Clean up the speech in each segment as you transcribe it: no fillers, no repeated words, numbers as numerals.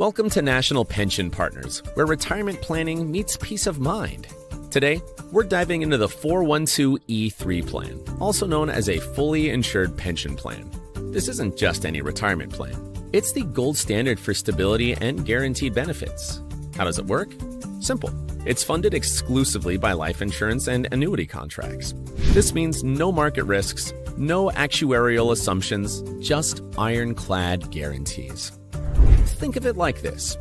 Welcome to National Pension Partners, where retirement planning meets peace of mind. Today, we're diving into the 412(e)(3 plan, also known as a fully insured pension plan. This isn't just any retirement plan. It's the gold standard for stability and guaranteed benefits. How does it work? Simple. It's funded exclusively by life insurance and annuity contracts. This means no market risks, no actuarial assumptions, just ironclad guarantees. Think of it like this.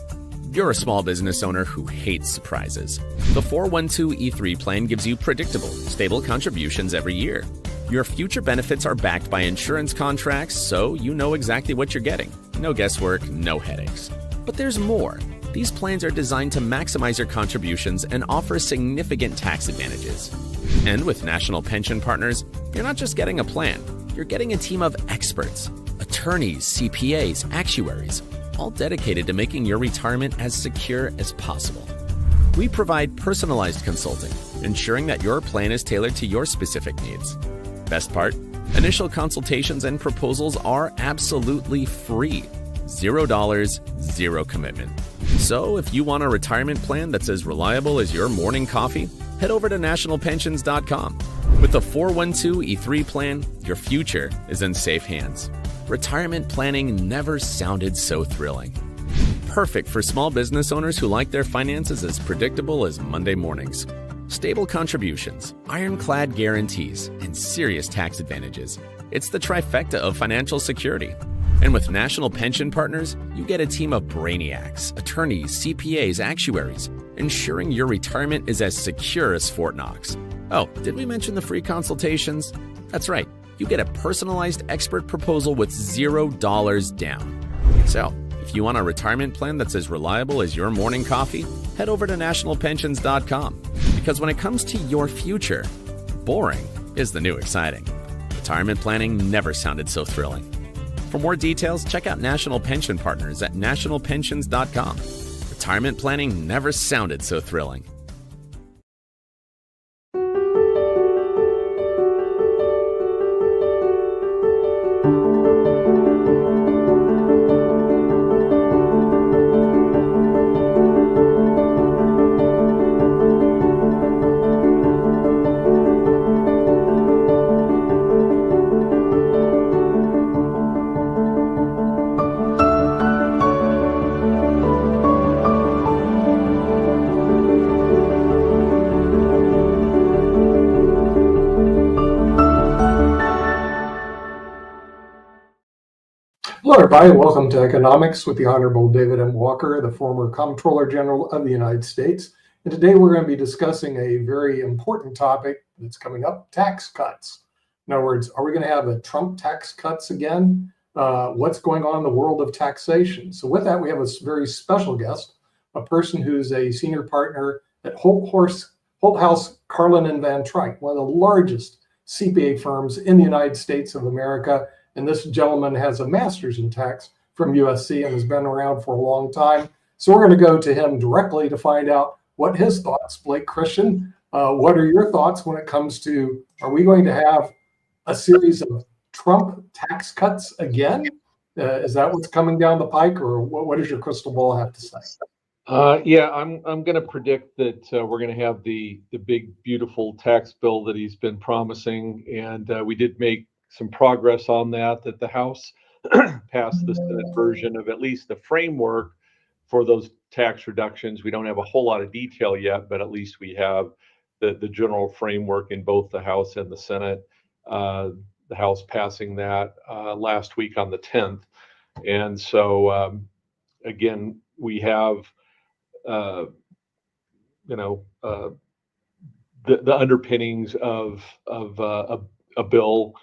You're a small business owner who hates surprises. The 412(e)(3 plan gives you predictable, stable contributions every year. Your future benefits are backed by insurance contracts, so you know exactly what you're getting. No guesswork, no headaches. But there's more. These plans are designed to maximize your contributions and offer significant tax advantages. And with National Pension Partners, you're not just getting a plan, you're getting a team of experts, attorneys, CPAs, actuaries, all dedicated to making your retirement as secure as possible. We provide personalized consulting, ensuring that your plan is tailored to your specific needs. Best part, initial consultations and proposals are absolutely free. $0, zero commitment. So if you want a retirement plan that's as reliable as your morning coffee, head over to nationalpensions.com. With the 412(e)(3 plan, your future is in safe hands. Retirement planning never sounded so thrilling. Perfect for small business owners who like their finances as predictable as Monday mornings. Stable contributions, ironclad guarantees, and serious tax advantages. It's the trifecta of financial security. And with National Pension Partners, you get a team of brainiacs, attorneys, CPAs, actuaries, ensuring your retirement is as secure as Fort Knox. Oh, did we mention the free consultations? That's right. You get a personalized expert proposal with $0 down. So, if you want a retirement plan that's as reliable as your morning coffee, head over to nationalpensions.com. Because when it comes to your future, boring is the new exciting. Retirement planning never sounded so thrilling. For more details, check out National Pension Partners at nationalpensions.com. Retirement planning never sounded so thrilling. Hello, everybody. Welcome to Economics with the Honorable David M. Walker, the former Comptroller General of the United States. And today we're going to be discussing a very important topic that's coming up, tax cuts. In other words, are we going to have a Trump tax cuts again? What's going on in the world of taxation? So with that, we have a very special guest, a person who's a senior partner at Holthaus Carlin & Van Tryk, one of the largest CPA firms in the United States of America. And this gentleman has a master's in tax from USC and has been around for a long time. So we're going to go to him directly to find out what his thoughts. Blake Christian, what are your thoughts when it comes to, are we going to have a series of Trump tax cuts again? Is that what's coming down the pike, or what does your crystal ball have to say? Yeah, I'm going to predict that we're going to have the big, beautiful tax bill that he's been promising. And we did make some progress on that the House passed the Senate version of at least the framework for those tax reductions. We don't have a whole lot of detail yet, but at least we have the general framework in both the House and the Senate. The House passing that last week on the 10th. And so, again, we have, the underpinnings of a bill.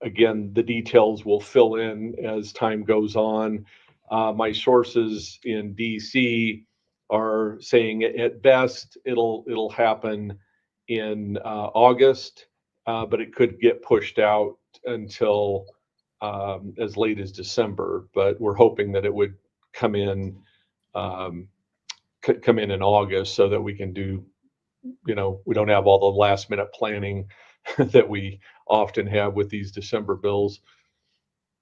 Again, the details will fill in as time goes on. My sources in DC are saying at best it'll happen in August, but it could get pushed out until as late as December. But we're hoping that it would come in in August so that we can do, we don't have all the last minute planning that we often have with these December bills.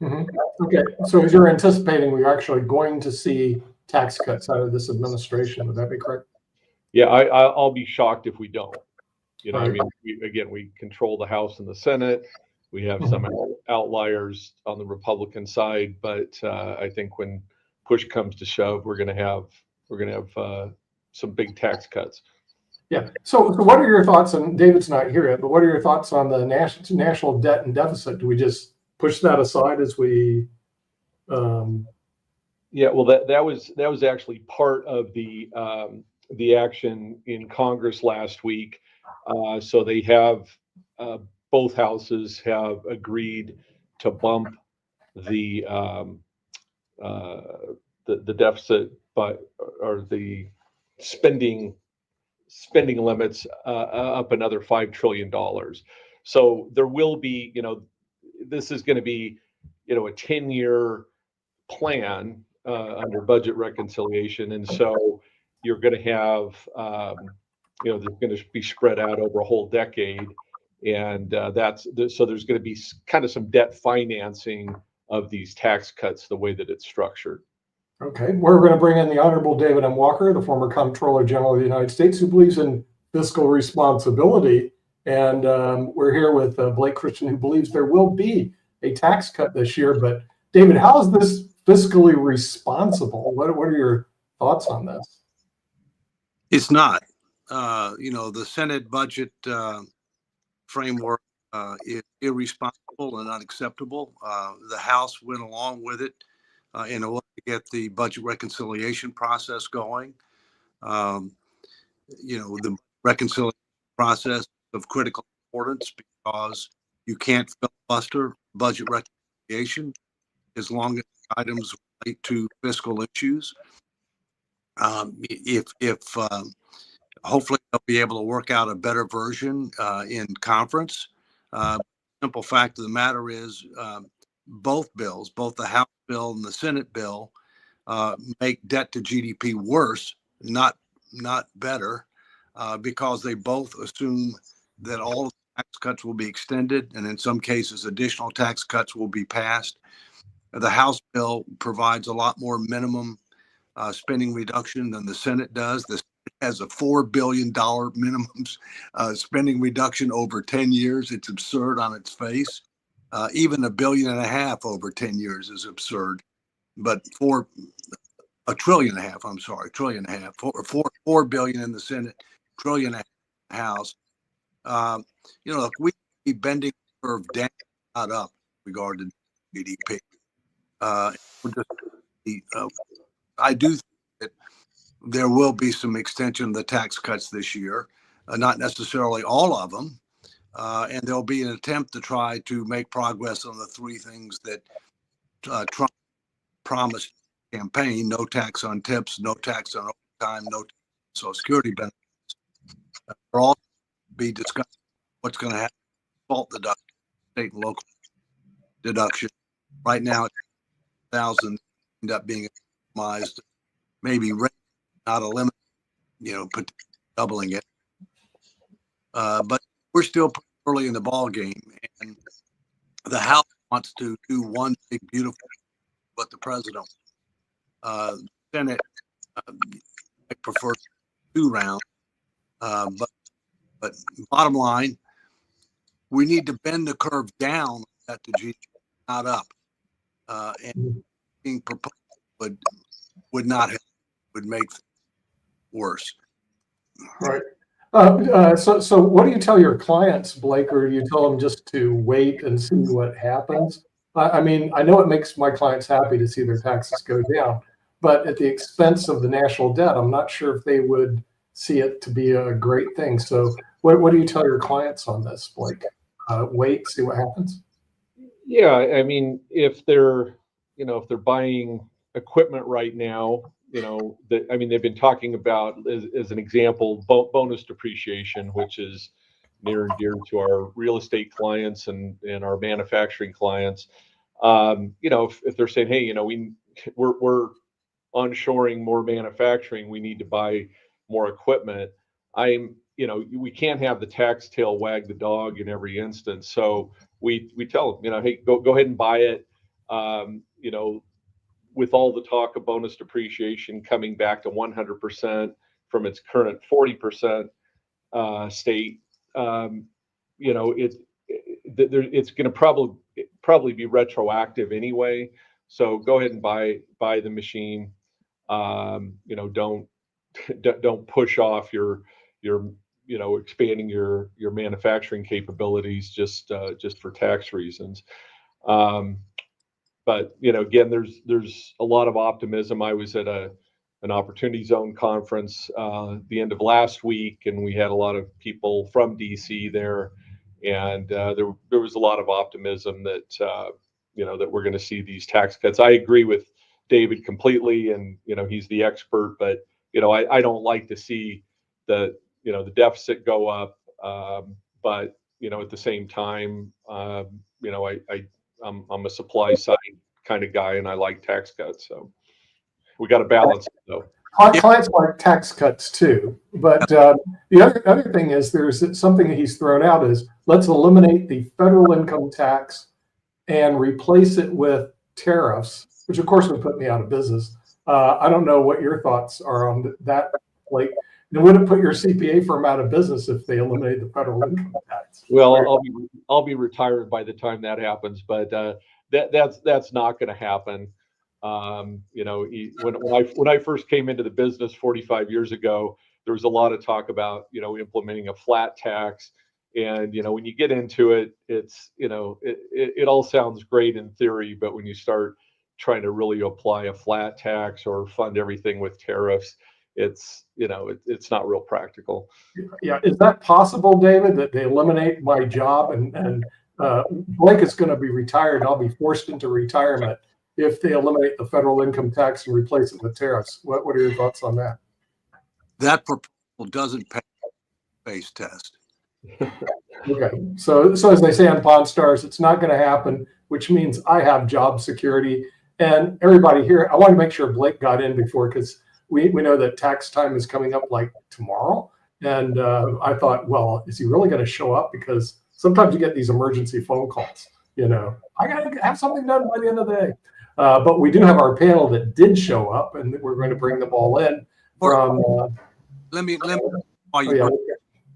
Mm-hmm. Okay, so as you're anticipating, we're actually going to see tax cuts out of this administration. Would that be correct? Yeah, I'll be shocked if we don't. I Right. mean, we control the House and the Senate. We have some outliers on the Republican side, but I think when push comes to shove, we're going to have some big tax cuts. Yeah. So what are your thoughts? And David's not here yet, but what are your thoughts on the national debt and deficit? Do we just push that aside as we? Yeah, well, that was actually part of the action in Congress last week. So they have both houses have agreed to bump the deficit, or the spending limits up another $5 trillion. So there will be, this is going to be, a 10-year plan under budget reconciliation, and so you're going to have, they're going to be spread out over a whole decade, and so there's going to be kind of some debt financing of these tax cuts the way that it's structured. Okay, we're going to bring in the Honorable David M. Walker, the former Comptroller General of the United States, who believes in fiscal responsibility. And we're here with Blake Christian, who believes there will be a tax cut this year. But David, how is this fiscally responsible? What are your thoughts on this? It's not. The Senate budget framework is irresponsible and unacceptable. The House went along with it in order to get the budget reconciliation process going. The reconciliation process is of critical importance because you can't filibuster budget reconciliation as long as items relate to fiscal issues. Hopefully they'll be able to work out a better version in conference. Simple fact of the matter is both bills, both the House bill and the Senate bill, make debt to GDP worse, not better, because they both assume that all of the tax cuts will be extended, and in some cases additional tax cuts will be passed. The House bill provides a lot more minimum spending reduction than the Senate does. The Senate has a $4 billion minimum spending reduction over 10 years. It's absurd on its face. Even $1.5 billion over 10 years is absurd. But $1.5 trillion, I'm sorry, $1.5 trillion, $4 billion in the Senate, $1.5 trillion in the House. We be bending the curve down, not up, regarding GDP. I do think that there will be some extension of the tax cuts this year, not necessarily all of them. And there'll be an attempt to try to make progress on the three things that Trump promised in the campaign: no tax on tips, no tax on overtime, no tax on Social Security benefits. We'll also be discussing what's going to happen with SALT deduction, state and local deduction. Right now, 1,000 end up being minimized, maybe not eliminated, doubling it. But we're still early in the ball game, and the House wants to do one big, beautiful, but the president, the Senate, I prefer 2 rounds. But bottom line, we need to bend the curve down at the GDP, not up. And being proposed would not help, would make things worse. Right. So what do you tell your clients, Blake, or do you tell them just to wait and see what happens? I mean, I know it makes my clients happy to see their taxes go down, but at the expense of the national debt, I'm not sure if they would see it to be a great thing. So what do you tell your clients on this, Blake? Wait, see what happens? Yeah, I mean, if they're buying equipment right now, they've been talking about, as an example, bonus depreciation, which is near and dear to our real estate clients and our manufacturing clients. If they're saying, hey, we're onshoring more manufacturing, we need to buy more equipment. We can't have the tax tail wag the dog in every instance. So we tell them, hey, go ahead and buy it. with all the talk of bonus depreciation coming back to 100% from its current 40% state, it's going to probably be retroactive anyway. So go ahead and buy the machine. Don't push off your expanding your manufacturing capabilities just for tax reasons. But again, there's a lot of optimism. I was at an Opportunity Zone conference the end of last week, and we had a lot of people from DC there, and there was a lot of optimism that that we're going to see these tax cuts. I agree with David completely, and he's the expert, but I don't like to see the deficit go up, but at the same time, I'm a supply side kind of guy, and I like tax cuts, so we got to balance it though. Clients like tax cuts too, but the other thing is there's something that he's thrown out is let's eliminate the federal income tax and replace it with tariffs, which of course would put me out of business. I don't know what your thoughts are on that. Like, it wouldn't put your CPA firm out of business if they eliminate the federal income tax. Well, I'll be retired by the time that happens, but that's not going to happen. When I first came into the business 45 years ago, there was a lot of talk about implementing a flat tax, and when you get into it, it's it all sounds great in theory, but when you start trying to really apply a flat tax or fund everything with tariffs, it's not real practical. Yeah, is that possible, David, that they eliminate my job and Blake is going to be retired and I'll be forced into retirement if they eliminate the federal income tax and replace it with tariffs? What are your thoughts on that? That proposal doesn't pass the base test. Okay, so as they say on Pawn Stars, it's not going to happen, which means I have job security. And everybody here, I want to make sure Blake got in before, because we know that tax time is coming up like tomorrow. And I thought, well, is he really going to show up? Because sometimes you get these emergency phone calls, I got to have something done by the end of the day. But we do have our panel that did show up, and we're going to bring them all in from. Let me.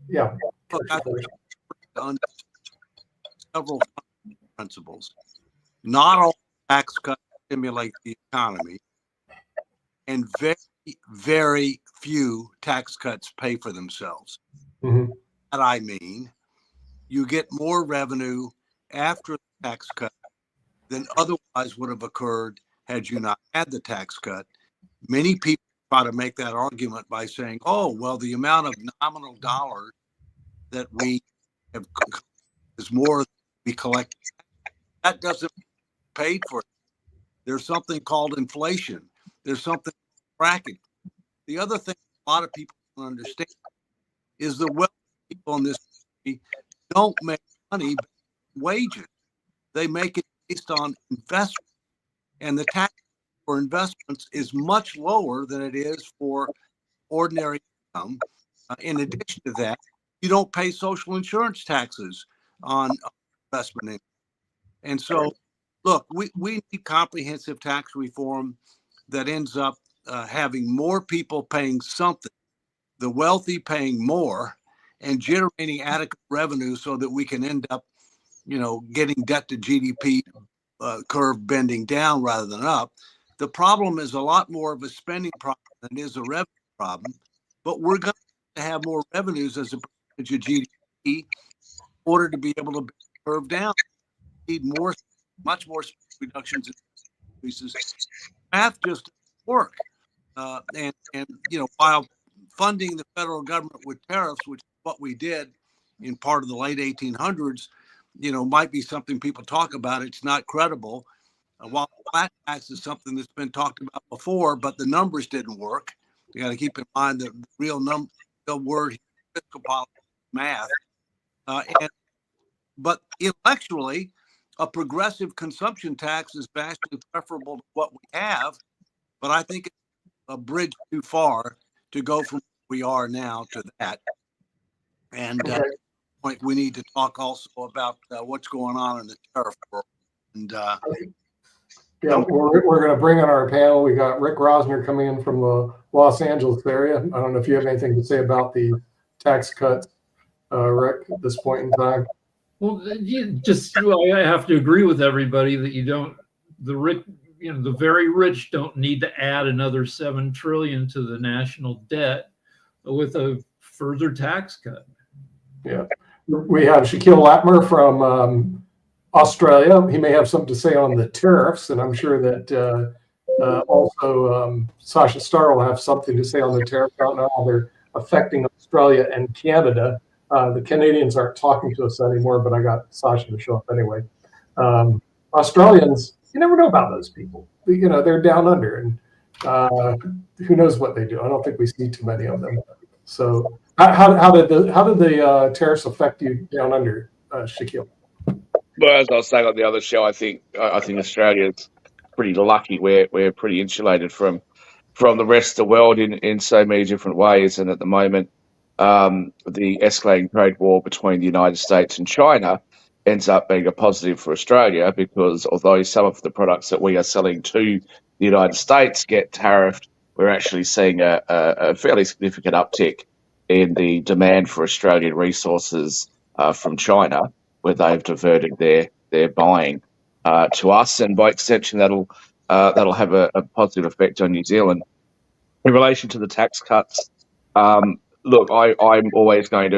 Yeah. Several principles. Not all tax cuts stimulate the economy, and very, very few tax cuts pay for themselves. Mm-hmm. That I mean, you get more revenue after the tax cut than otherwise would have occurred had you not had the tax cut. Many people try to make that argument by saying, oh, well, the amount of nominal dollars that we have is more than we collect. That doesn't pay for it. There's something called inflation. There's something bracket. The other thing a lot of people don't understand is the wealthy people in this country don't make money based on wages. They make it based on investment. And the tax for investments is much lower than it is for ordinary income. In addition to that, you don't pay social insurance taxes on investment income. And so, look, we need comprehensive tax reform that ends up having more people paying something, the wealthy paying more, and generating adequate revenue so that we can end up, getting debt to GDP curve bending down rather than up. The problem is a lot more of a spending problem than it is a revenue problem, but we're going to have more revenues as a percentage of GDP in order to be able to bend the curve down. We need much more reductions in increases. Math just doesn't work. And while funding the federal government with tariffs, which is what we did in part of the late 1800s, might be something people talk about. It's not credible. While flat tax is something that's been talked about before, but the numbers didn't work. You got to keep in mind the real word fiscal policy, math. But intellectually, a progressive consumption tax is vastly preferable to what we have. But I think it's a bridge too far to go from where we are now to that. And we need to talk also about what's going on in the tariff world. And Yeah, we're going to bring on our panel. We got Rick Rosner coming in from the Los Angeles area. I don't know if you have anything to say about the tax cuts, Rick, at this point in time. Well, I have to agree with everybody that the very rich don't need to add another 7 trillion to the national debt with a further tax cut. Yeah, we have Shaquille Latmer from Australia. He may have something to say on the tariffs, and I'm sure that also Sasha Starr will have something to say on the tariffs. I don't know how they're affecting Australia and Canada. The Canadians aren't talking to us anymore, but I got Sasha to show up anyway. Australians, you never know about those people. You know, they're down under, and who knows what they do. I don't think we see too many of them. So, how did the tariffs affect you down under, Shaquille? Well, as I was saying on the other show, I think Australia's pretty lucky. We're pretty insulated from the rest of the world in so many different ways. And at the moment, the escalating trade war between the United States and China ends up being a positive for Australia, because although some of the products that we are selling to the United States get tariffed, we're actually seeing a fairly significant uptick in the demand for Australian resources from China, where they've diverted their buying to us, and by extension, that'll have a positive effect on New Zealand. In relation to the tax cuts, look, I'm always going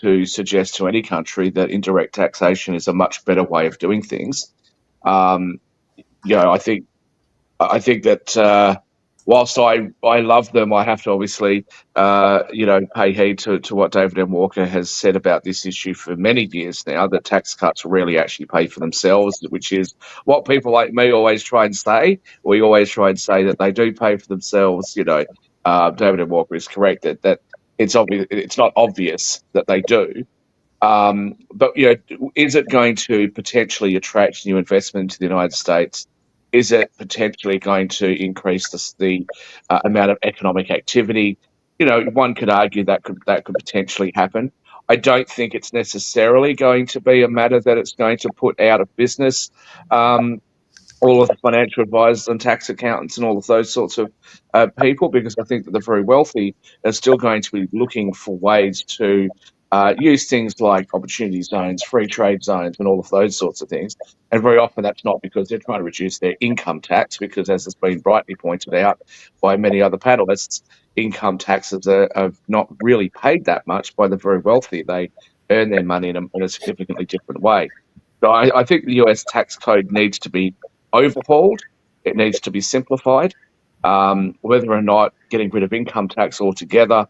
to suggest to any country that indirect taxation is a much better way of doing things. I think that whilst I love them, I have to obviously pay heed to what David M. Walker has said about this issue for many years now, that tax cuts rarely actually pay for themselves, which is what people like me always try and say. We always try and say that they do pay for themselves. David M. Walker is correct that it's obvious. It's not obvious that they do. But is it going to potentially attract new investment to the United States? Is it potentially going to increase the amount of economic activity? One could argue that could potentially happen. I don't think it's necessarily going to be a matter that it's going to put out of business all of the financial advisors and tax accountants and all of those sorts of people, because I think that the very wealthy are still going to be looking for ways to use things like opportunity zones, free trade zones, and all of those sorts of things. And very often that's not because they're trying to reduce their income tax, because as has been rightly pointed out by many other panelists, income taxes have not really paid that much by the very wealthy. They earn their money in a significantly different way. So I think the US tax code needs to be overhauled. It needs to be simplified. Whether or not getting rid of income tax altogether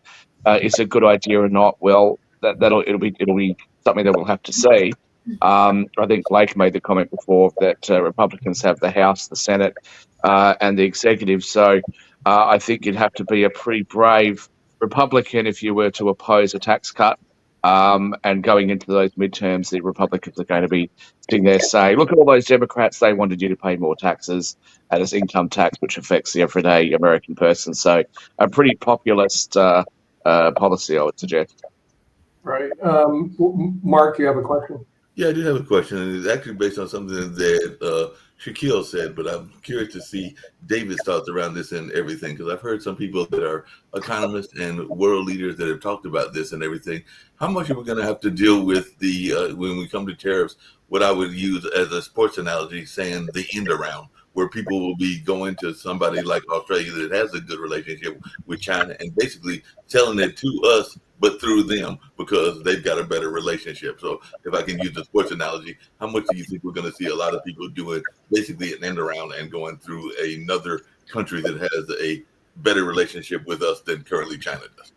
is a good idea or not, well, it'll be something that we'll have to see. I think Blake made the comment before that Republicans have the House, the Senate, and the executive. So I think you'd have to be a pretty brave Republican if you were to oppose a tax cut. And going into those midterms, the Republicans are going to be sitting there saying, look at all those Democrats, they wanted you to pay more taxes, and it's income tax, which affects the everyday American person. So a pretty populist policy, I would suggest. Right. Mark, you have a question? Yeah, I do have a question, and it's actually based on something that Shaquille said, but I'm curious to see David's thoughts around this and everything, because I've heard some people that are economists and world leaders that have talked about this and everything. How much are we going to have to deal with when we come to tariffs, what I would use as a sports analogy, saying the end around, where people will be going to somebody like Australia that has a good relationship with China and basically telling it to us, but through them, because they've got a better relationship. So if I can use the sports analogy, how much do you think we're going to see a lot of people doing basically an end around and going through another country that has a better relationship with us than currently China does?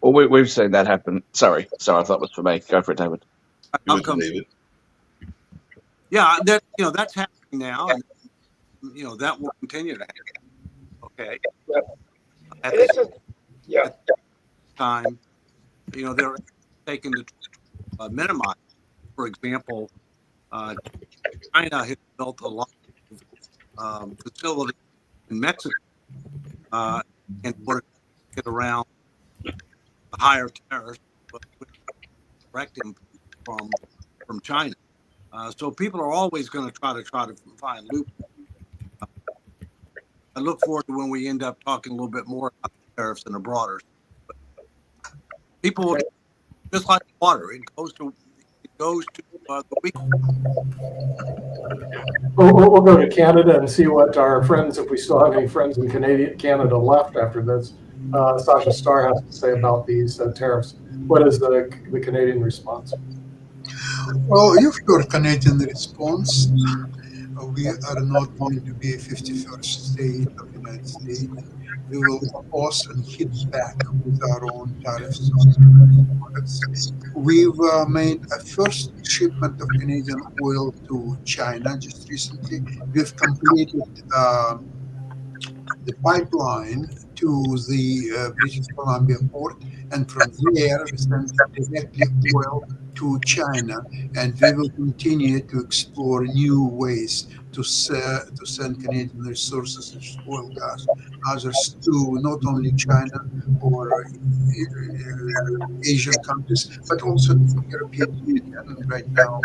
Well, we've seen that happen. Sorry, I thought it was for me. Go for it, David. David. Yeah, that's happening now, and that will continue to happen. Okay. At the time, they're taking to minimize. For example, China has built a lot of facilities in Mexico in order to get around the higher tariffs, but directing from China. So people are always going to try to find loopholes. I look forward to when we end up talking a little bit more about tariffs in a broader. People will, just like water, it goes to the weak. We'll go to Canada and see what our friends, if we still have any friends in Canada left after this. Sasha Starr has to say about these tariffs. What is the Canadian response? Well, you've heard Canadian response. We are not going to be a 51st state of the United States. We will oppose and hit back with our own tariffs on products. We've made a first shipment of Canadian oil to China just recently. We've completed the pipeline to the British Columbia port, and from there we send directly oil to China, and we will continue to explore new ways to send Canadian resources, such as oil, gas, others to not only China or Asian countries, but also the European Union. And right now,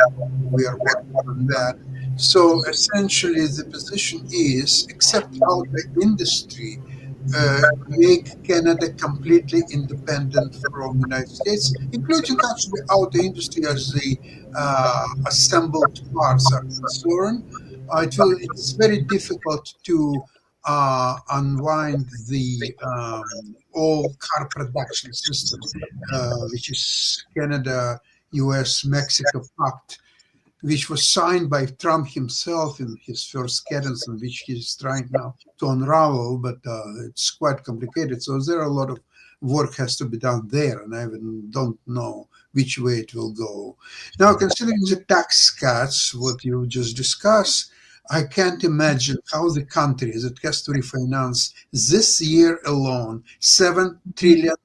we are working on that. So essentially, the position is, accept out the industry, make Canada completely independent from the United States, including actually out the industry as the assembled parts are concerned. It's very difficult to unwind the all car production system, which is Canada, US, Mexico Pact, which was signed by Trump himself in his first cadence, and which he's trying now to unravel, but it's quite complicated. So there are a lot of work has to be done there, and I even don't know which way it will go. Now, considering the tax cuts, what you just discussed, I can't imagine how the country that has to refinance this year alone $7 trillion.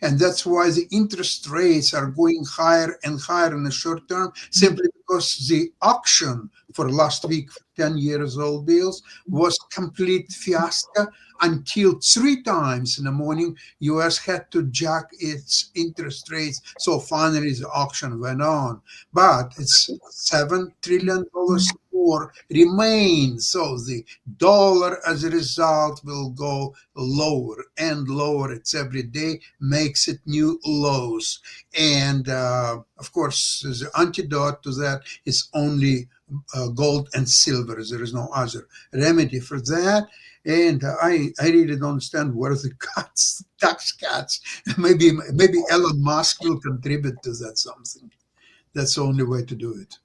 And that's why the interest rates are going higher and higher in the short term, simply because the auction for last week, 10 years old bills, was complete fiasco until 3 times in the morning, US had to jack its interest rates. So finally the auction went on. But it's $7 trillion more remains. So the dollar as a result will go lower and lower. It's every day makes it new lows. And of course, the antidote to that is only gold and silver. There is no other remedy for that. And I really don't understand where the tax cuts. Maybe Elon Musk will contribute to that something. That's the only way to do it.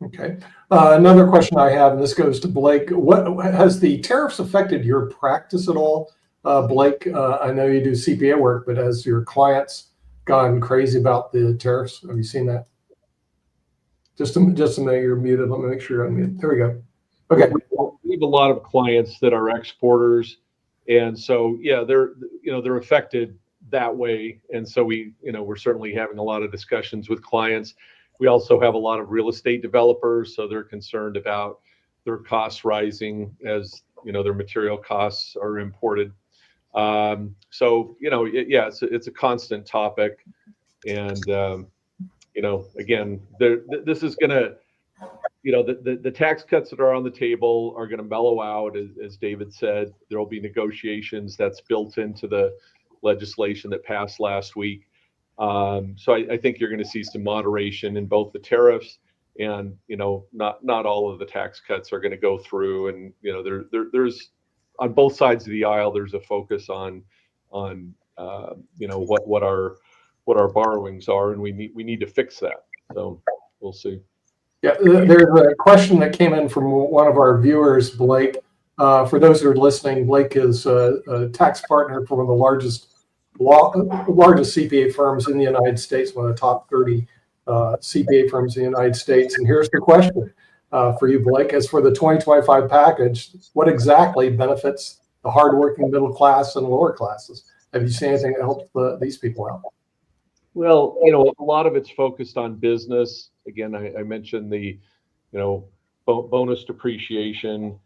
Okay. Another question I have, and this goes to Blake. What has the tariffs affected your practice at all, Blake? I know you do CPA work, but has your clients gone crazy about the tariffs? Have you seen that? Just a minute, you're muted. Let me make sure you're unmuted. There we go. Okay. We have a lot of clients that are exporters, and so yeah, they're affected that way. And so we're certainly having a lot of discussions with clients. We also have a lot of real estate developers, so they're concerned about their costs rising as their material costs are imported. So it's a constant topic, and again, this is gonna. The tax cuts that are on the table are going to mellow out, as David said. There will be negotiations. That's built into the legislation that passed last week. So I think you're going to see some moderation in both the tariffs and not all of the tax cuts are going to go through. And there's on both sides of the aisle there's a focus on what our borrowings are, and we need to fix that. So we'll see. Yeah, there's a question that came in from one of our viewers, Blake. For those who are listening, Blake is a tax partner for one of the largest CPA firms in the United States, one of the top 30 CPA firms in the United States. And here's the question for you, Blake. As for the 2025 package, what exactly benefits the hardworking middle class and lower classes? Have you seen anything that helps these people out? Well, a lot of it's focused on business. Again, I mentioned the, bonus depreciation,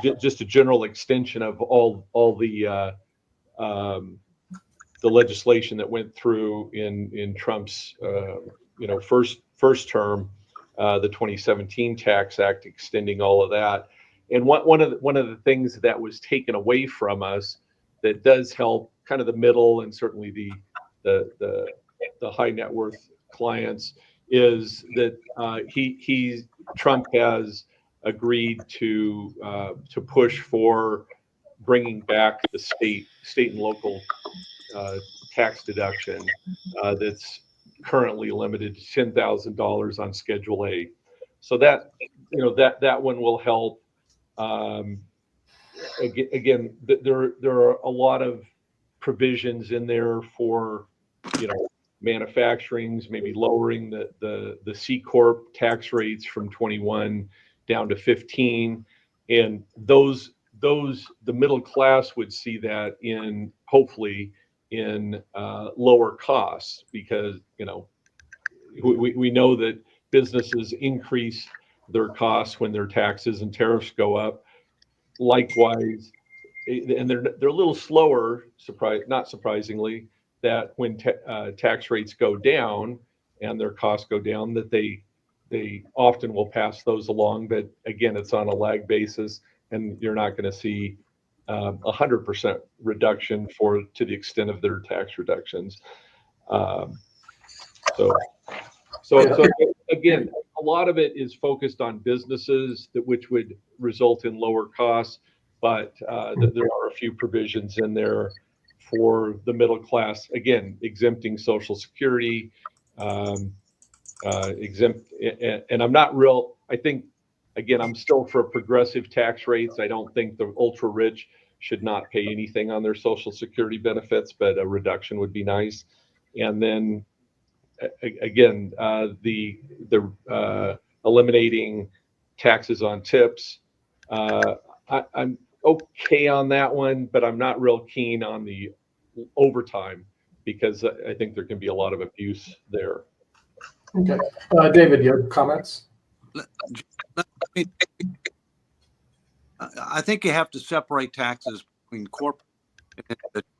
just a general extension of all the legislation that went through in Trump's, first term, the 2017 Tax Act, extending all of that. And one of the things that was taken away from us that does help kind of the middle and certainly the high net worth clients is that Trump has agreed to push for bringing back the state and local tax deduction that's currently limited to $10,000 on Schedule A. So that that one will help. Again, there are a lot of provisions in there for manufacturings, maybe lowering the C Corp tax rates from 21 down to 15, and those the middle class would see that hopefully in lower costs, because we know that businesses increase their costs when their taxes and tariffs go up. Likewise, and they're a little slower, not surprisingly, that when tax rates go down and their costs go down, that they often will pass those along. But again, it's on a lag basis, and you're not going to see 100% reduction to the extent of their tax reductions. So again, a lot of it is focused on businesses which would result in lower costs, but there are a few provisions in there for the middle class. Again, exempting Social Security, exempt, and I'm not real. I think, again, I'm still for progressive tax rates. I don't think the ultra rich should not pay anything on their Social Security benefits, but a reduction would be nice. And then again, the eliminating taxes on tips. I'm okay on that one, but I'm not real keen on the overtime, because I think there can be a lot of abuse there. Okay. David, you have comments? I think you have to separate taxes between corporate and individual.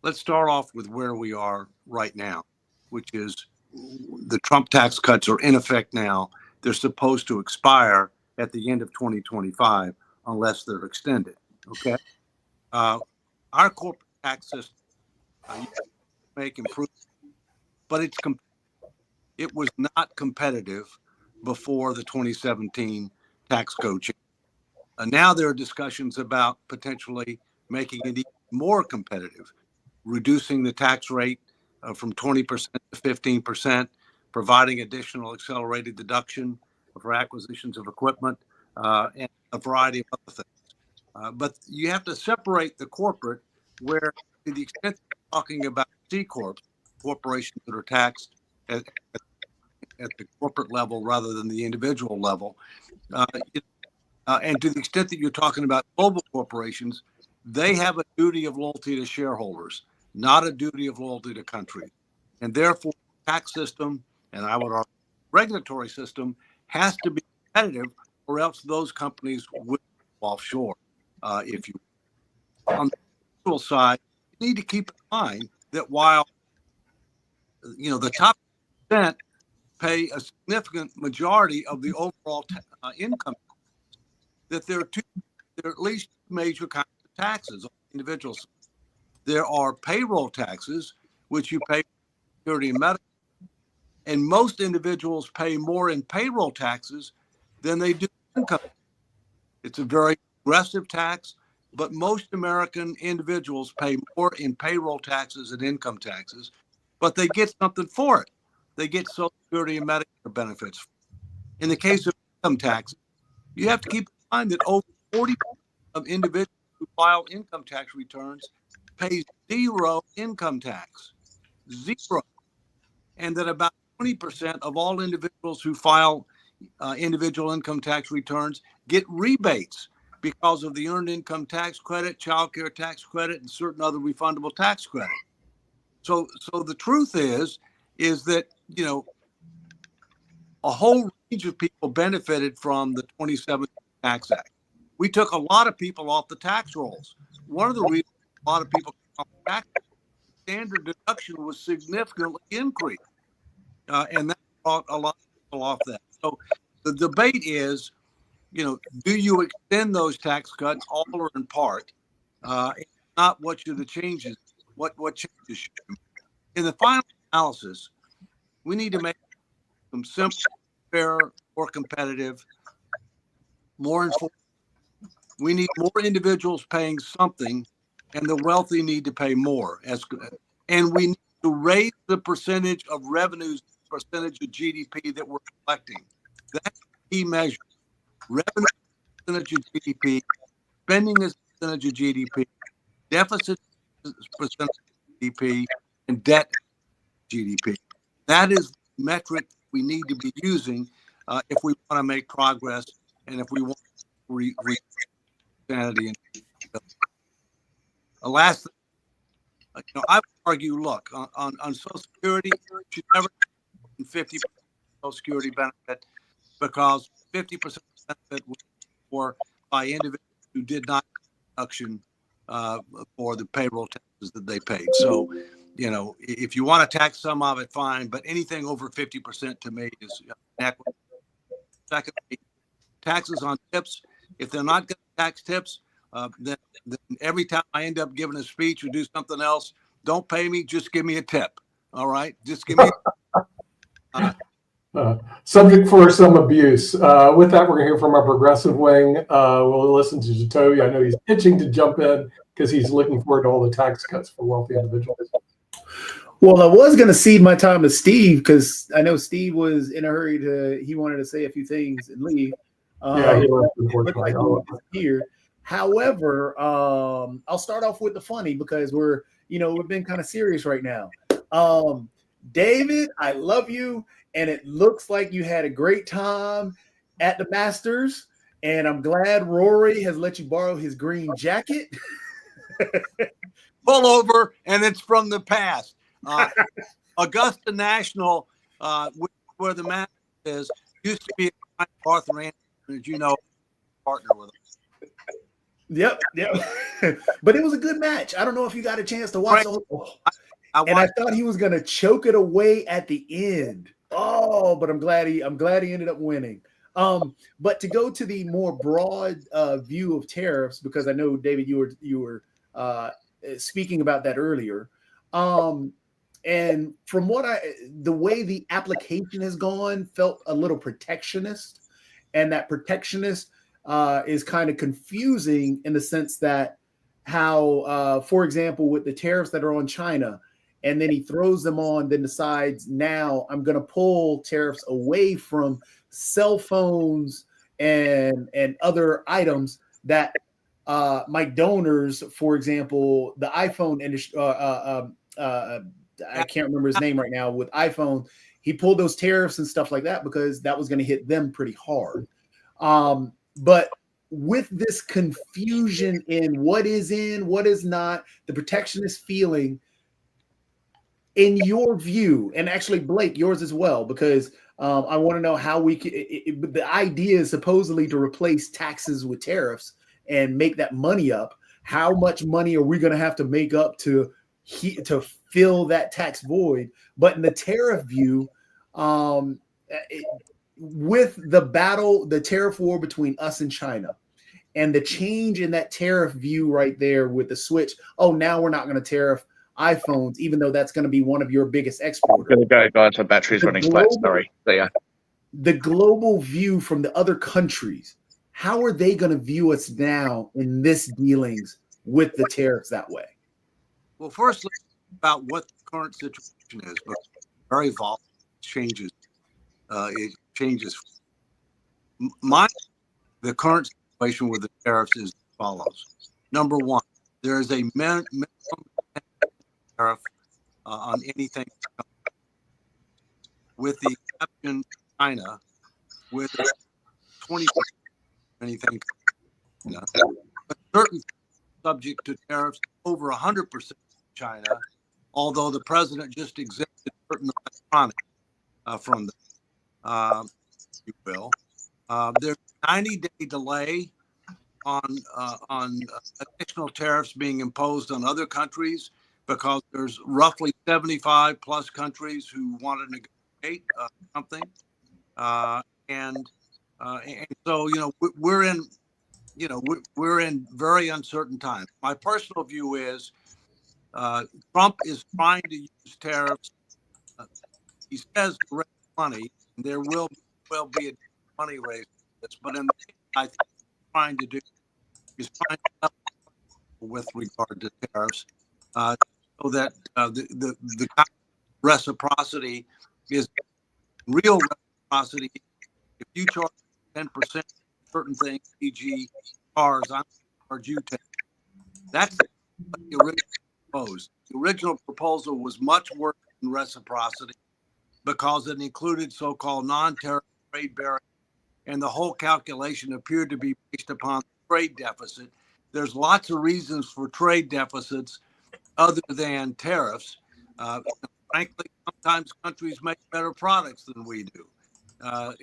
Let's start off with where we are right now, which is the Trump tax cuts are in effect now. They're supposed to expire at the end of 2025 unless they're extended. Okay. Our corporate tax system make improvements, but it was not competitive before the 2017 tax code change. Now there are discussions about potentially making it even more competitive, reducing the tax rate from 20% to 15%, providing additional accelerated deduction for acquisitions of equipment, and a variety of other things. But you have to separate the corporate, where to the extent you're talking about C Corp, corporations that are taxed at the corporate level rather than the individual level. And to the extent that you're talking about global corporations, they have a duty of loyalty to shareholders, not a duty of loyalty to country. And therefore, the tax system, and I would argue regulatory system, has to be competitive, or else those companies will go offshore. If you on the individual side, you need to keep in mind that while the top percent pay a significant majority of the overall income, that there are at least major kinds of taxes on individuals. There are payroll taxes, which you pay for security and medical, and most individuals pay more in payroll taxes than they do income. It's a very aggressive tax, but most American individuals pay more in payroll taxes and income taxes, but they get something for it. They get Social Security and Medicare benefits. In the case of income taxes, you have to keep in mind that over 40% of individuals who file income tax returns pay zero income tax, zero. And that about 20% of all individuals who file individual income tax returns get rebates because of the earned income tax credit, child care tax credit, and certain other refundable tax credit. So the truth is that, a whole range of people benefited from the 2017 Tax Act. We took a lot of people off the tax rolls. One of the reasons a lot of people came off the tax standard deduction was significantly increased. And that brought a lot of people off that. So the debate is, do you extend those tax cuts all or in part? Not what should the changes, what changes should you make? In the final analysis, we need to make them simple, fair, more competitive, more informed. We need more individuals paying something, and the wealthy need to pay more. And we need to raise the percentage of revenues, percentage of GDP that we're collecting. That's the key measure. Revenue percentage of GDP, spending as percentage of GDP, deficit percentage of GDP, and debt GDP. That is the metric we need to be using if we want to make progress and if we want to sanity. Last thing, I would argue, look, on Social Security, you should never 50% Social Security benefit, because 50% benefit was for by individuals who did not deduction for the payroll taxes that they paid. So, if you want to tax some of it, fine, but anything over 50% to me is inequitable. Secondly, taxes on tips. If they're not going to tax tips, then every time I end up giving a speech or do something else, don't pay me, just give me a tip. All right? Just give me a subject for some abuse. With that, we're going to hear from our progressive wing. We'll listen to Jatovia. I know he's itching to jump in because he's looking forward to all the tax cuts for wealthy individuals. Well, I was going to cede my time to Steve because I know Steve was in a hurry he wanted to say a few things and leave. Yeah, he left, unfortunately. Here. However, I'll start off with the funny because we've been kind of serious right now. David, I love you. And it looks like you had a great time at the Masters. And I'm glad Rory has let you borrow his green jacket. Pull over, and it's from the past. Augusta National, where the Masters is, used to be Arthur Anderson, as you know, partner with him. Yep. But it was a good match. I don't know if you got a chance to watch it. I thought he was going to choke it away at the end. Oh, but I'm glad he ended up winning. But to go to the more broad view of tariffs, because I know, David, you were speaking about that earlier. And from the way the application has gone felt a little protectionist, and that protectionist is kind of confusing in the sense that how, for example, with the tariffs that are on China, and then he throws them on, then decides now I'm going to pull tariffs away from cell phones and other items that my donors, for example, the iPhone industry, I can't remember his name right now, with iPhone, he pulled those tariffs and stuff like that because that was going to hit them pretty hard. But with this confusion in what is not, the protectionist feeling, in your view, and actually Blake, yours as well, because I want to know how we can. The idea is supposedly to replace taxes with tariffs and make that money up. How much money are we going to have to make up to fill that tax void? But in the tariff view, with the tariff war between us and China, and the change in that tariff view right there with the switch. Oh, now we're not going to tariff iPhones, even though that's going to be one of your biggest exporters. I'm going to go, guys. My battery's running flat. Sorry. There. The global view from the other countries, how are they going to view us now in this dealings with the tariffs that way? Well, firstly, about what the current situation is, but very volatile, changes. It changes. The current situation with the tariffs is as follows. Number one, there is a minimum tariff on anything, with the exception of China, with 20% anything. But certain subject to tariffs over 100% China, although the president just exempted certain electronics from them, if you will. There's a 90-day delay on additional tariffs being imposed on other countries, because there's roughly 75 plus countries who want to negotiate something. And And so, we're in, we're in very uncertain times. My personal view is Trump is trying to use tariffs. He says to raise money, and there will be a money raise, but in the I think trying to do is trying to help with regard to tariffs, so that the kind of reciprocity is real reciprocity. If you charge 10% certain things, e.g., cars, I'm going to charge you 10. That's what the original proposed. The original proposal was much worse than reciprocity because it included so-called non-tariff trade barriers, and the whole calculation appeared to be based upon the trade deficit. There's lots of reasons for trade deficits other than tariffs. Frankly, sometimes countries make better products than we do. That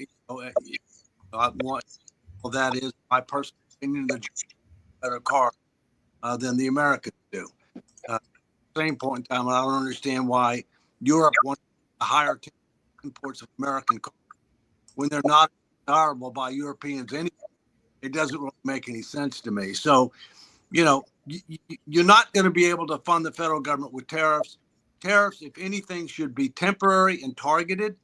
is my personal opinion. The better car than the Americans do. Same point in time, I don't understand why Europe wants to hire imports of American cars when they're not desirable by Europeans anyway. It doesn't really make any sense to me. So, you're not going to be able to fund the federal government with tariffs. Tariffs, if anything, should be temporary and targeted.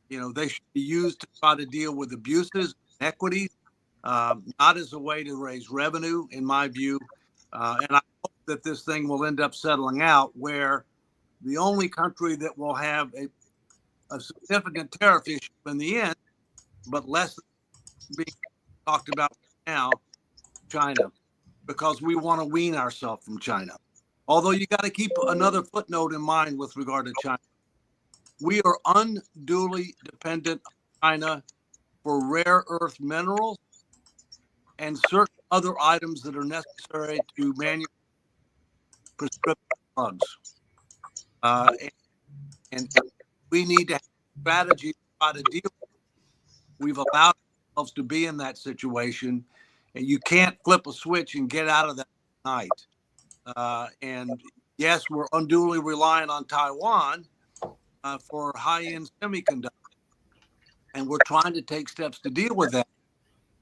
They should be used to try to deal with abuses, inequities, not as a way to raise revenue, in my view. And I hope that this thing will end up settling out where the only country that will have a significant tariff issue in the end, but less being talked about now, China, because we want to wean ourselves from China. Although you got to keep another footnote in mind with regard to China. We are unduly dependent on China for rare earth minerals and certain other items that are necessary to manufacture prescription drugs. And we need to have a strategy to try to deal with it. We've allowed ourselves to be in that situation, and you can't flip a switch and get out of that night. And yes, we're unduly reliant on Taiwan for high-end semiconductors, and we're trying to take steps to deal with that.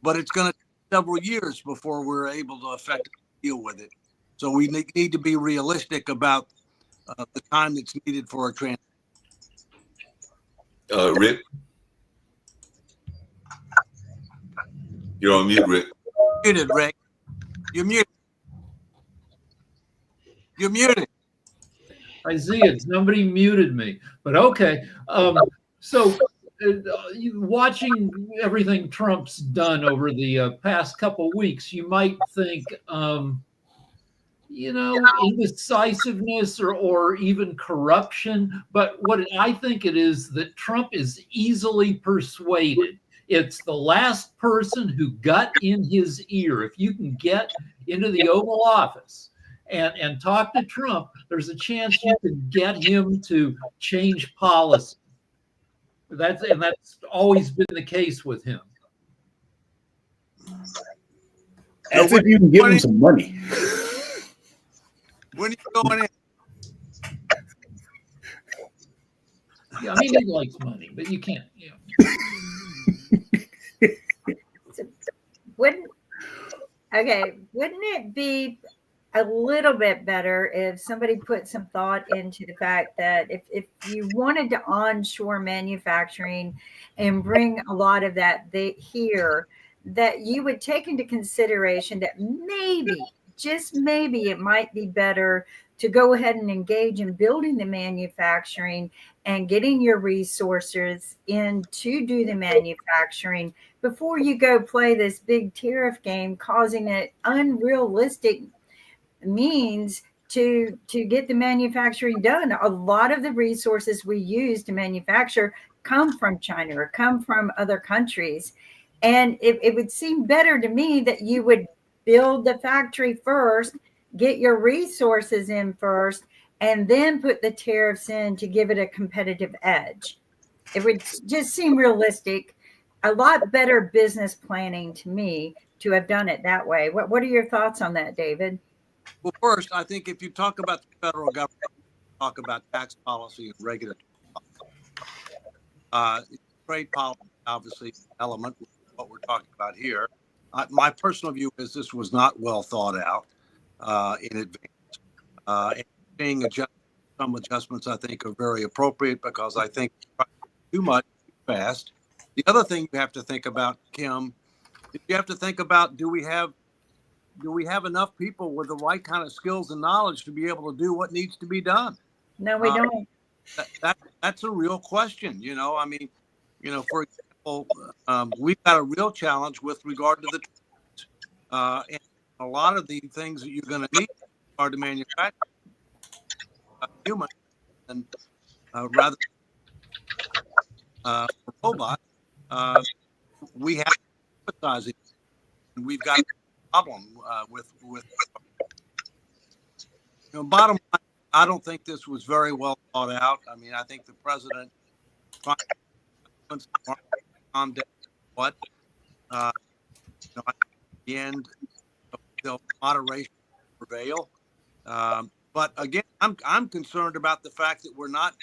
But it's going to take several years before we're able to effectively deal with it. So we need to be realistic about the time that's needed for a transition. Rick, you're on mute, Rick. Muted, Rick. You're muted. You're muted. I see it. Somebody muted me, but okay. So watching everything Trump's done over the past couple weeks, you might think, indecisiveness or even corruption. But what I think it is that Trump is easily persuaded. It's the last person who got in his ear. If you can get into the Oval Office and talk to Trump, there's a chance you can get him to change policy. That's always been the case with him. That's if you can give him some money. When are you going in? Yeah, I mean, he likes money, but you can't. Wouldn't it be a little bit better if somebody put some thought into the fact that if you wanted to onshore manufacturing and bring a lot of that here, that you would take into consideration that maybe, just maybe, it might be better to go ahead and engage in building the manufacturing and getting your resources in to do the manufacturing before you go play this big tariff game, causing it unrealistic means to get the manufacturing done. A lot of the resources we use to manufacture come from China or come from other countries. And it would seem better to me that you would build the factory first, get your resources in first, and then put the tariffs in to give it a competitive edge. It would just seem realistic, a lot better business planning to me to have done it that way. What are your thoughts on that, David? Well, first, I think if you talk about the federal government, talk about tax policy and regulatory policy, trade policy, obviously element with what we're talking about here. My personal view is this was not well thought out in advance. And being some adjustments I think are very appropriate because I think too much too fast. The other thing you have to think about, Kim, is you have to think about do we have enough people with the right kind of skills and knowledge to be able to do what needs to be done? No, we don't. That's a real question. I mean, for example, we've got a real challenge with regard to the and a lot of the things that you're going to need are to manufacture human and rather robot. We have emphasizing. We've got a problem with bottom line. I don't think this was very well thought out. I mean, I think the president calm down. What at the end, the moderation prevail. But again, I'm concerned about the fact that we're not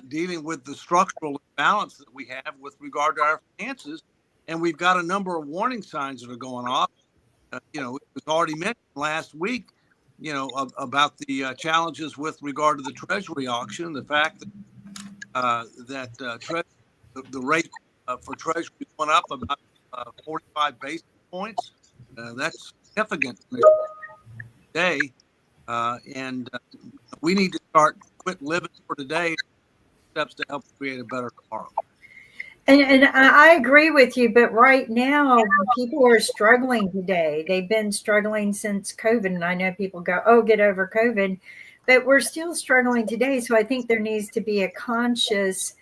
dealing with the structural imbalance that we have with regard to our finances, and we've got a number of warning signs that are going off. It was already mentioned last week. About the challenges with regard to the Treasury auction, the fact that the rate for Treasury went up about 45 basis points. That's significant today, and we need to quit living for today. Steps to help create a better tomorrow. And I agree with you, but right now people are struggling today. They've been struggling since COVID, and I know people go, "Oh, get over COVID," but we're still struggling today. So I think there needs to be a conscious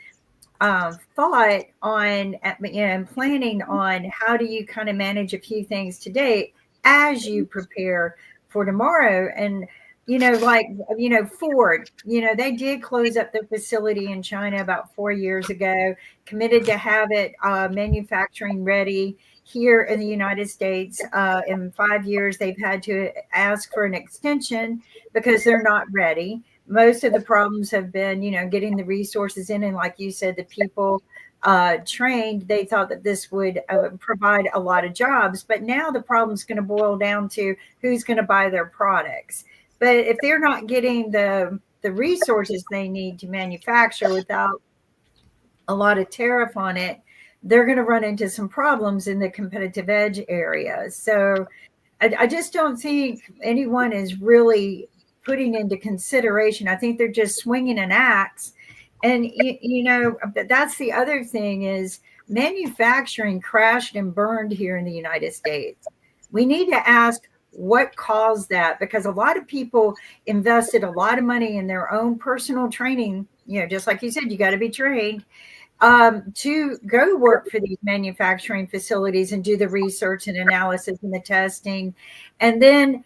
thought on and planning on how do you kind of manage a few things today as you prepare for tomorrow. And Ford, they did close up their facility in China about 4 years ago, committed to have it manufacturing ready here in the United States. In 5 years, they've had to ask for an extension because they're not ready. Most of the problems have been, getting the resources in. And like you said, the people trained, they thought that this would provide a lot of jobs. But now the problem's going to boil down to who's going to buy their products. But if they're not getting the resources they need to manufacture without a lot of tariff on it, they're going to run into some problems in the competitive edge area. So I just don't think anyone is really putting into consideration. I think they're just swinging an axe. And, that's the other thing is manufacturing crashed and burned here in the United States. We need to ask, what caused that? Because a lot of people invested a lot of money in their own personal training. Just like you said, you got to be trained to go work for these manufacturing facilities and do the research and analysis and the testing. And then,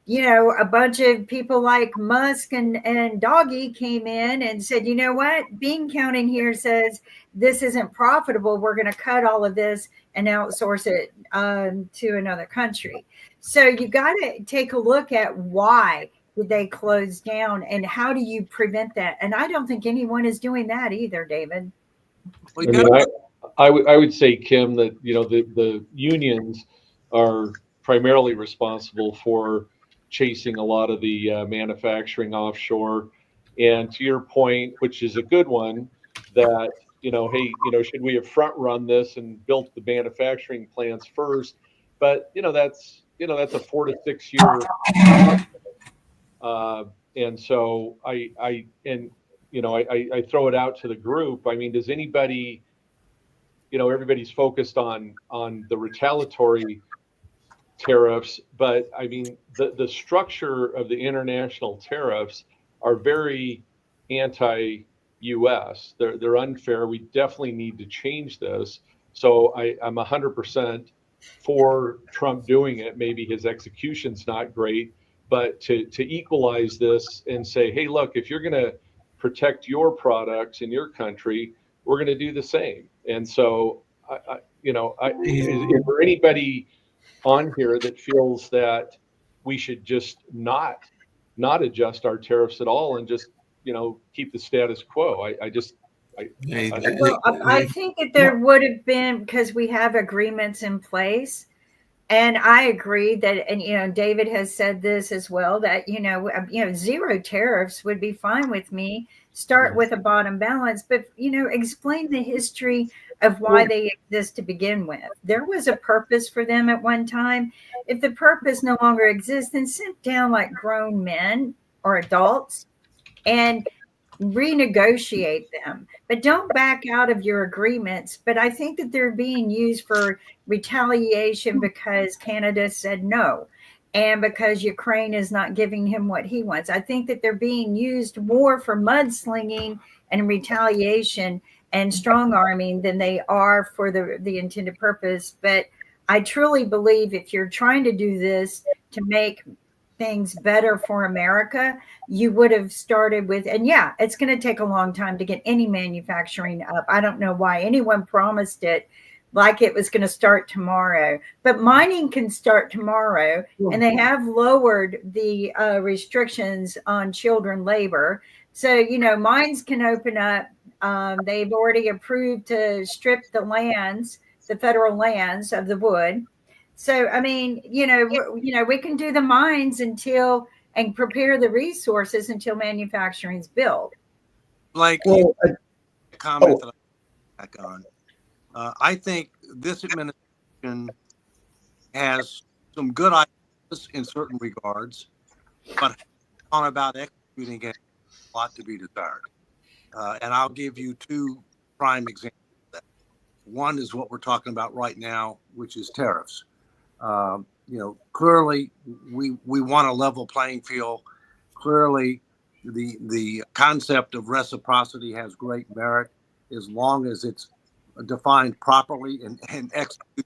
a bunch of people like Musk and Doggy came in and said, you know what? Bean Counting here says this isn't profitable. We're going to cut all of this and outsource it to another country. So you got to take a look at why did they close down and how do you prevent that? And I don't think anyone is doing that either, David. I would say, Kim, that the unions are primarily responsible for chasing a lot of the manufacturing offshore. And to your point, which is a good one, that hey, should we have front run this and built the manufacturing plants first? But that's a 4 to 6 year. And so I throw it out to the group. I mean, does anybody, everybody's focused on the retaliatory tariffs, but I mean, the structure of the international tariffs are very anti-US. They're unfair. We definitely need to change this. So I'm 100% for Trump doing it. Maybe his execution's not great, but to equalize this and say, hey, look, if you're going to protect your products in your country, we're going to do the same. And so, is there anybody on here that feels that we should just not adjust our tariffs at all and just keep the status quo? Well, I think that there would have been, because we have agreements in place. And I agree that, and David has said this as well, that zero tariffs would be fine with me. Start with a bottom balance, but explain the history of why they exist to begin with. There was a purpose for them at one time. If the purpose no longer exists, then sit down like grown men or adults and renegotiate them, but don't back out of your agreements. But I think that they're being used for retaliation because Canada said no, and because Ukraine is not giving him what he wants. I think that they're being used more for mudslinging and retaliation and strong arming than they are for the intended purpose. But I truly believe if you're trying to do this to make things better for America, you would have started with, and yeah, it's going to take a long time to get any manufacturing up. I don't know why anyone promised it like it was going to start tomorrow, but mining can start tomorrow, and they have lowered the restrictions on children labor. So, mines can open up. They've already approved to strip the lands, the federal lands of the wood. So, I mean, we can do the mines and prepare the resources until manufacturing's built. Like comment that I back on. I think this administration has some good ideas in certain regards, but on about executing it, a lot to be desired. And I'll give you two prime examples of that. One is what we're talking about right now, which is tariffs. Clearly we want a level playing field. Clearly the concept of reciprocity has great merit as long as it's defined properly and executed.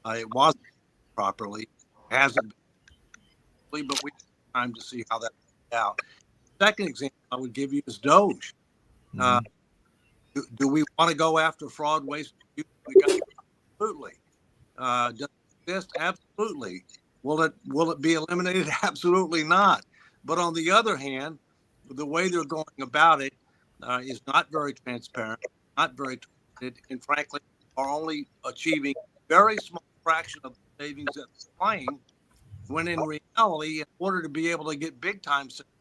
It wasn't properly, hasn't been, but we have time to see how that works out. Second example I would give you is Doge. Do we want to go after fraud, waste, abuse? Absolutely. Does it exist? Absolutely. Will it be eliminated? Absolutely not. But on the other hand, the way they're going about it is not very transparent, not very targeted, and frankly, are only achieving a very small fraction of the savings that they're claiming, when in reality, in order to be able to get big time savings,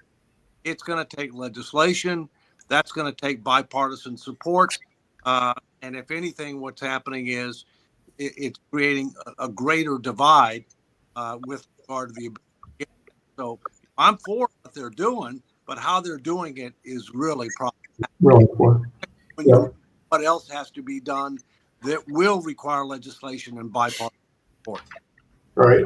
it's going to take legislation. That's going to take bipartisan support. And if anything, what's happening is it's creating a greater divide with regard to the ability. So I'm for what they're doing, but how they're doing it is really problematic. Really poor. What else has to be done that will require legislation and bipartisan support? All right.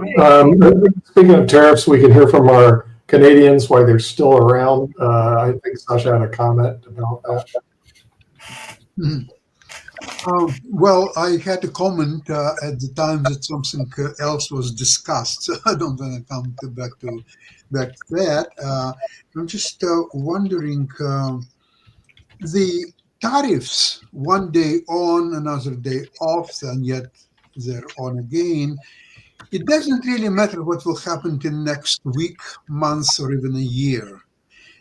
Speaking of tariffs, we can hear from our Canadians why they're still around. I think Sasha had a comment about that. Well, I had a comment at the time that something else was discussed, so I don't want to come back to that. I'm just wondering, the tariffs, one day on, another day off, and yet they're on again. It doesn't really matter what will happen in next week, month, or even a year.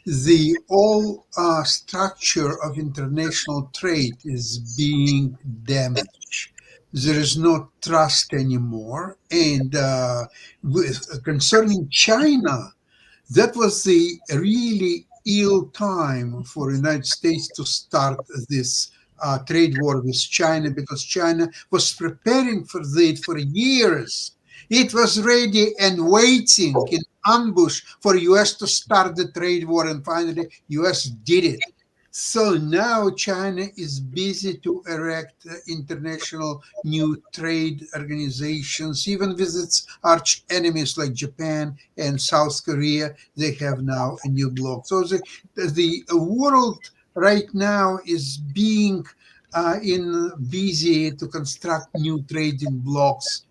The whole structure of international trade is being damaged. There is no trust anymore. And concerning China, that was the really ill time for the United States to start this trade war with China, because China was preparing for it for years. It was ready and waiting in ambush for U.S. to start the trade war, and finally U.S. did it. So now China is busy to erect international new trade organizations, even with its arch enemies like Japan and South Korea. They have now a new bloc. So the world right now is being busy to construct new trading blocks.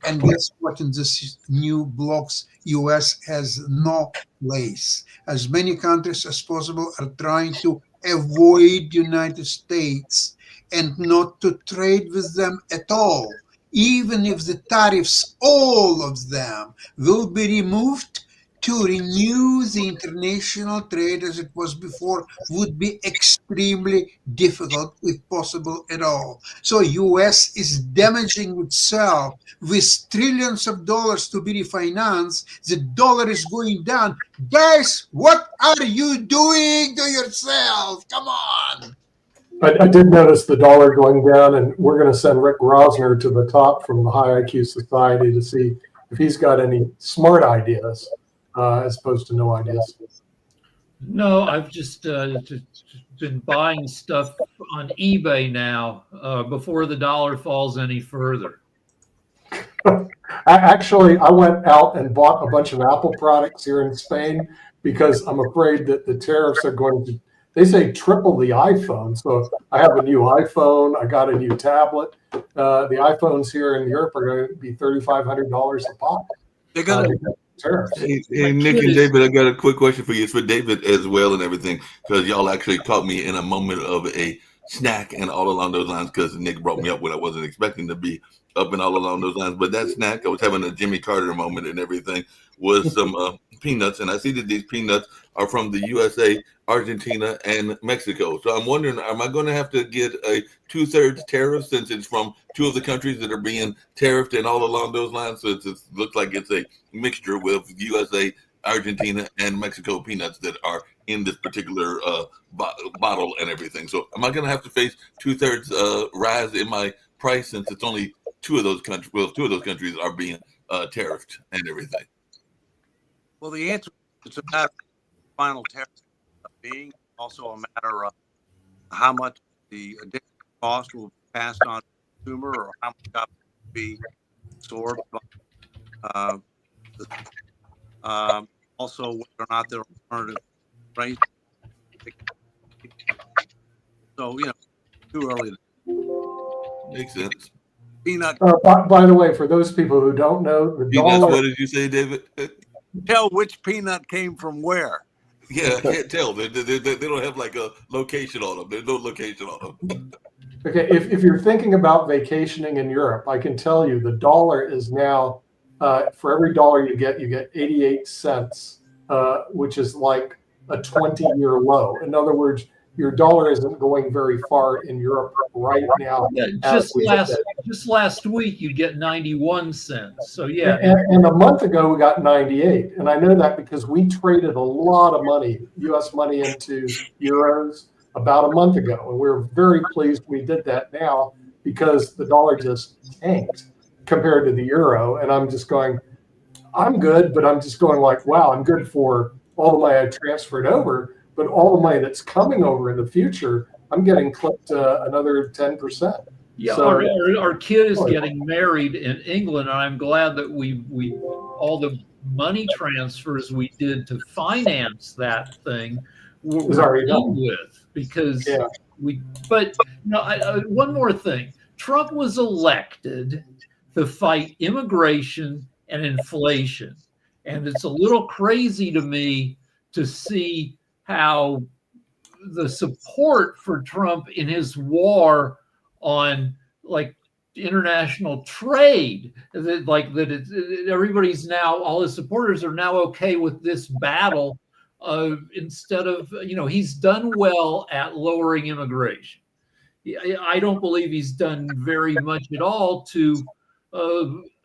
And guess what? In this new blocks, U.S. has no place. As many countries as possible are trying to avoid United States and not to trade with them at all. Even if the tariffs, all of them, will be removed, to renew the international trade as it was before would be extremely difficult, if possible at all. So US is damaging itself with trillions of dollars to be refinanced. The dollar is going down. Guys, what are you doing to yourself? Come on. I did notice the dollar going down, and we're going to send Rick Rosner to the top from the High IQ Society to see if he's got any smart ideas as opposed to no ideas. No, I've just been buying stuff on eBay now before the dollar falls any further. Actually, I went out and bought a bunch of Apple products here in Spain because I'm afraid that the tariffs are going to, they say, triple the iPhone. So I have a new iPhone. I got a new tablet. The iPhones here in Europe are going to be $3,500 a pop. They're going to tariffs. Hey, Nick and David, I got a quick question for you. It's for David as well and everything, because y'all actually caught me in a moment of a snack and all along those lines, because Nick brought me up when I wasn't expecting to be up and all along those lines. But that snack, I was having a Jimmy Carter moment and everything, was some peanuts. And I see that these peanuts are from the USA, Argentina, and Mexico. So I'm wondering, am I going to have to get a 2/3 tariff since it's from two of the countries that are being tariffed and all along those lines? So it looks like it's a mixture with USA, Argentina, and Mexico peanuts that are in this particular bottle and everything. So am I going to have to face 2/3 rise in my price since it's only two of those countries? Well, two of those countries are being tariffed and everything. Well, the answer is a matter of final tariff being also a matter of how much the additional cost will be passed on to the consumer, or how much that will be absorbed by also whether or not there are alternative rates. So, too early. Makes sense. Peanut. By the way, for those people who don't know, the Peanuts, dollar. what did you say, David? Tell which peanut came from where. Yeah, I can't tell. They don't have like a location on them. There's no location on them. Okay, if you're thinking about vacationing in Europe, I can tell you the dollar is now, for every dollar you get 88 cents, which is like a 20-year low. In other words, your dollar isn't going very far in Europe right now. Yeah, just last week you'd get 91 cents. So yeah. And a month ago we got 98. And I know that because we traded a lot of money, US money, into euros about a month ago. And we're very pleased we did that now because the dollar just tanked compared to the euro. And I'm just going, I'm good, but I'm just going like, wow, I'm good for all the money I transferred over. But all the money that's coming over in the future, I'm getting clipped another 10%. Yeah, so, our kid is getting married in England, and I'm glad that we all the money transfers we did to finance that thing were already done done with, because But one more thing: Trump was elected to fight immigration and inflation, and it's a little crazy to me to see how the support for Trump in his war on like international trade, everybody's now, all his supporters are now okay with this battle instead of, he's done well at lowering immigration. I don't believe he's done very much at all to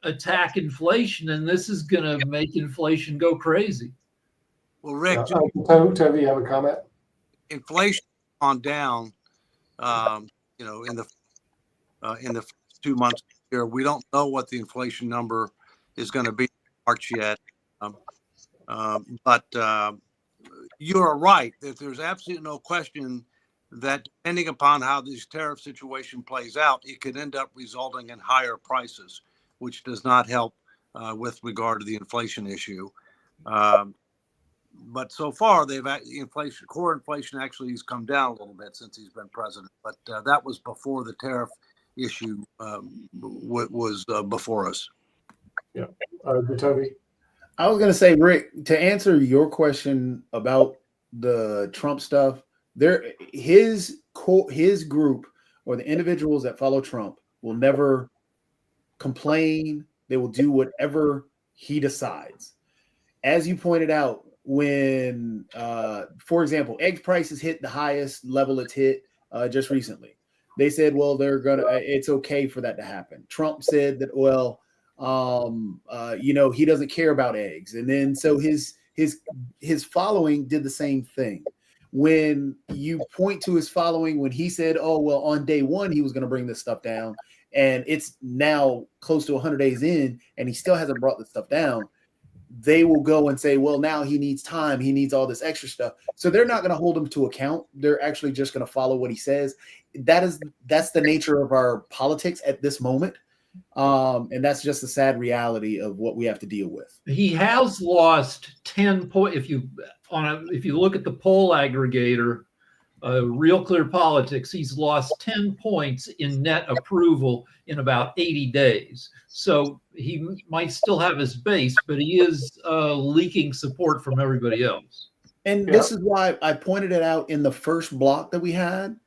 attack inflation, and this is going to make inflation go crazy. Well, Rick, Toby, you have a comment? Inflation on down, in the first 2 months here. We don't know what the inflation number is going to be in March yet. But you're right that there's absolutely no question that depending upon how this tariff situation plays out, it could end up resulting in higher prices, which does not help with regard to the inflation issue. But so far, core inflation actually has come down a little bit since he's been president. But that was before the tariff issue was before us. Yeah, Toby. I was going to say, Rick, to answer your question about the Trump stuff, his group or the individuals that follow Trump will never complain. They will do whatever he decides. as you pointed out, when, for example, egg prices hit the highest level it's hit just recently, they said, well, it's okay for that to happen. Trump said that, well, he doesn't care about eggs. And then so his following did the same thing. When you point to his following, when he said, oh, well, on day one, he was going to bring this stuff down, and it's now close to 100 days in, and he still hasn't brought this stuff down, they will go and say, well, now he needs time. He needs all this extra stuff. So they're not going to hold him to account. They're actually just going to follow what he says. That's the nature of our politics at this moment. And that's just the sad reality of what we have to deal with. He has lost 10 points. If you look at the poll aggregator, Real Clear Politics, he's lost 10 points in net approval in about 80 days. So he might still have his base, but he is leaking support from everybody else. And this is why I pointed it out in the first block that we had.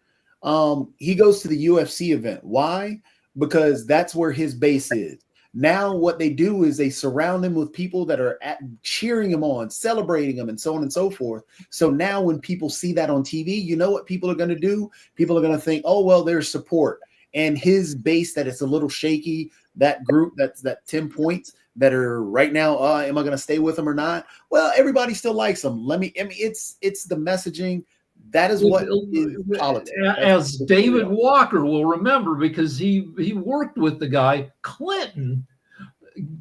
He goes to the UFC event. Why? Because that's where his base is. Now what they do is they surround him with people that are cheering him on, celebrating him, and so on and so forth. So now when people see that on TV, you know what people are going to do? People are going to think, oh, well, there's support. And his base that it's a little shaky, that group, that 10 points that are right now, am I going to stay with him or not? Well, everybody still likes him. It's the messaging. That is what is politics. As David Walker will remember, because he worked with the guy, Clinton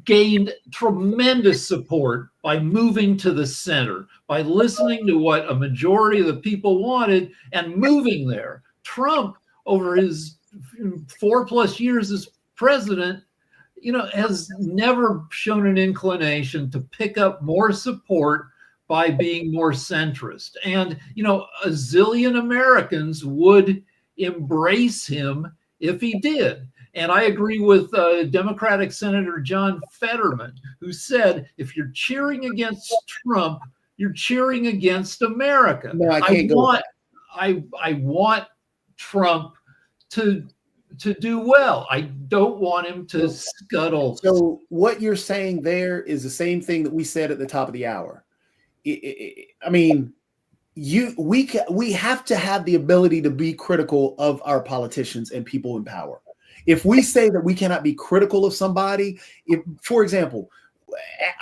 gained tremendous support by moving to the center, by listening to what a majority of the people wanted and moving there. Trump, over his 4+ years as president, has never shown an inclination to pick up more support by being more centrist. And, a zillion Americans would embrace him if he did. And I agree with Democratic Senator John Fetterman, who said, if you're cheering against Trump, you're cheering against America. No, I can't go. I want Trump to do well. I don't want him to scuttle. So what you're saying there is the same thing that we said at the top of the hour. I mean, we have to have the ability to be critical of our politicians and people in power. If we say that we cannot be critical of somebody, for example,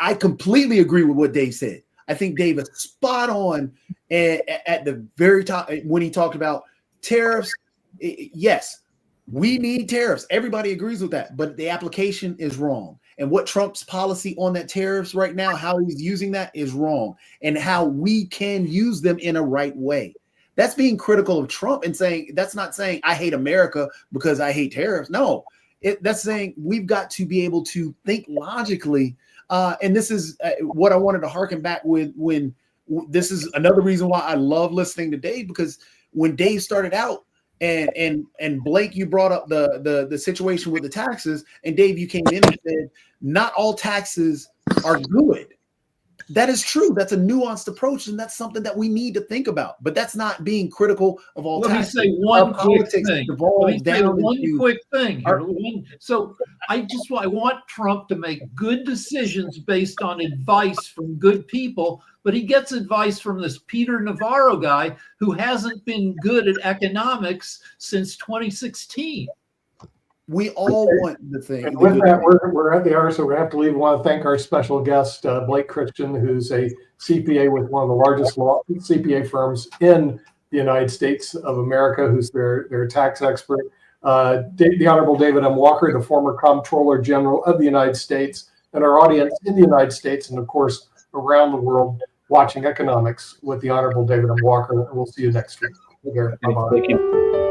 I completely agree with what Dave said. I think Dave is spot on at the very top when he talked about tariffs. Yes, we need tariffs. Everybody agrees with that, but the application is wrong. And what Trump's policy on that tariffs right now, how he's using that is wrong, and how we can use them in a right way. That's being critical of Trump and saying, that's not saying I hate America because I hate tariffs. No, that's saying we've got to be able to think logically. And this is what I wanted to harken back with when this is another reason why I love listening to Dave, because when Dave started out, and Blake, you brought up the situation with the taxes, and Dave, you came in and said not all taxes are good. That is true. That's a nuanced approach, and that's something that we need to think about. But that's not being critical of all taxes. Let me say one quick thing. So I want Trump to make good decisions based on advice from good people, but he gets advice from this Peter Navarro guy who hasn't been good at economics since 2016. We all want the thing. And with that, we're at the hour, so we have to leave. I want to thank our special guest, Blake Christian, who's a CPA with one of the largest CPA firms in the United States of America, who's their tax expert. The Honorable David M. Walker, the former Comptroller General of the United States, and our audience in the United States and, of course, around the world watching economics with the Honorable David M. Walker. And we'll see you next week. Take care. Bye-bye. Thank you.